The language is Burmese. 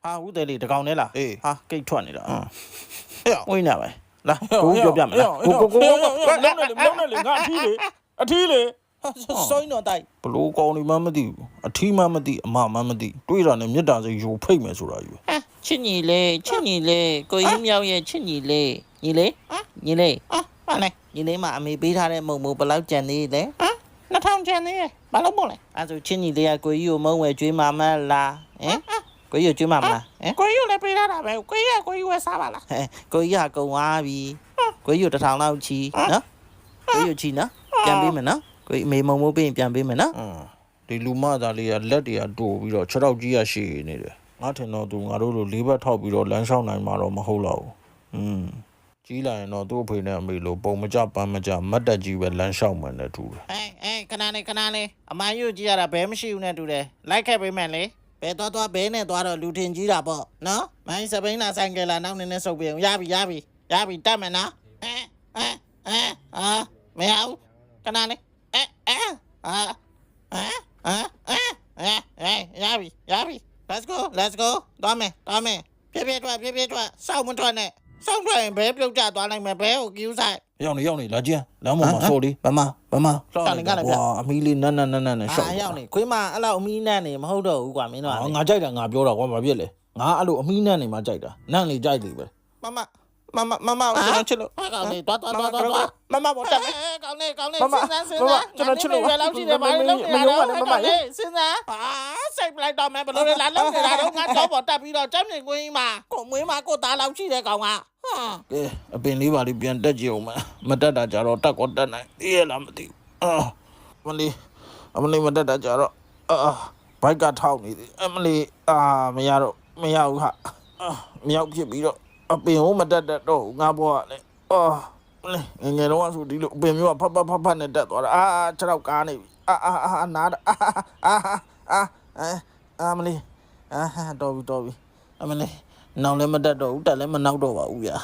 ဟာဦးတယ်လေတကောင်နဲ့လားဟာကိတ်ထွက်နေတာဝိနေပဲလာကိုပြောပြမယ်လားကိုလုံးနဲ့လေငါအထီးလေစိုးတော့တိုက် ဘလို့ကောင်းနေမှမသိဘူးအထီးမှမသိအမမှမသိတွေးတာနဲ့မြတ်တာစိတ်ယိုဖိတ်မယ်ဆိုတာယူ ချစ်ညီလေးကိုကြီးမြောက်ရဲ့ချစ်ညီလေးညီလေးဟာလေညီလေးမအမေပေးထားတဲ့မုံမိုးဘယ်လောက်ကြံသေးလဲ2000ကျန်သေးရဲ့ဘာလို့မို့လဲအဲ့ဆိုချင်းညီလေးကကိုကြီးကိုမုံဝယ်ကျွေးမှာမလားကိုကြီးကိုကျွေးမှာမလားကိုကြီးကိုလည်းပေးထားတာပဲကိုကြီးဝယ်စားပါလားကိုကြီးကကုံသွားပြီကိုကြီးကို1000လောက်ချီနော်ကိုကြီးကိုချီနော်ပြန်ပေးမယ်နော်ကိုကြီးအမေမုံမိုးပေးရင်ပြန်ပေးမယ်နော် ဒီလူမသားလေးကလက်တွေကတိုးပြီးတော့6ထောက်ကြီးရရှိနေတယ်ငါထင်တော့သူငါတို့လို၄ဘက်ထောက်ပြီးတော့လမ်းလျှောက်နိုင်မှာတော့မဟုတ်တော့ဘူးကြီးလာရင်တော့သူ့အဖေနဲ့အမေလိုပုံမကြပန်းမကြမတ်တက်ကြီးပဲလမ်းလျှောက်မှန်းနဲ့တူတယ်ခဏလေးအမိုင်းယူကြည့်ရတာဘဲမရှိဘူးနဲ့တူတယ်လိုက်ခဲ့ပေးမယ်လေဘဲသွားဘဲနဲ့သွားတော့လူထင်ကြီးတာပေါ့နော်မိုင်းစပိန်လာဆိုင်ကလာနောက်နေနဲ့စုပ်ပြေရပြီတတ်မယ်နော်မရဘူးခဏလေးရပြီ let's go သွားမယ်ဖြည်းထွက်စောက်မထွက်နဲ့စောက်ထွက်ရင်ဘဲပြုတ်ကျသွားနိုင်မယ်ဘဲကိုကျူးဆိုင်ရောက်နေလာကျန်းလမ်းပေါ်မှာဆိုလေးဗမာအမီလေးနန်းနဲ့ရှောက်ရောက်နေခွေးမအဲ့လောက်အမီးနဲ့နေမဟုတ်တော့ဘူးကွာမင်းတို့ငါကြိုက်တာငါပြောတာကွာဘာဖြစ်လဲငါအဲ့လိုအမီးနဲ့နေမှကြိုက်တာနန်းလေးကြိုက်လေပဲမမကျွန်တော်ချစ်လို့ကောင်းနေတွားမမဘောတက်မယ်ကောင်းနေစဉ်းစားကျွန်တော်ချစ်လို့ဘယ်လောက်ရှိတယ်ဘာလို့လုံးနေတာလဲမမလေးစဉ်းစားစိတ်ပလိုက်တော့မယ်ဘယ်လိုလဲလာလုံးနေတာတော့ငါတော့ပေါ်တက်ပြီးတော့ကျမ်းမြင်ကွင်းမှာကိုမွေးမှာကိုသားလောက်ရှိတဲ့ကောင်ကကဲအပင်လေးပါလေးပြန်တက်ကြည့်အောင်မတက်တာကြတော့တက်ကောတက်နိုင်အေးလားမသိဘူးအမလေးမတက်တာကြတော့ဘိုက်ကထောက်နေသေးအမလေးမရဘူးဟာမြောက်ဖြစ်ပြီးတော့အပင်ဟိုမတက်တော့ငါဘောကလည်းငယ်တော့ဆိုဒီလိုအပင်မျိုးကဖတ်နဲ့တက်သွားတာ6တော့ကားနေပြီနားအမလေးတော်ပြီအမလေးနောက်လည်းမတက်တော့ဘူးတက်လည်းမနောက်တော့ပါဘူးဗျာ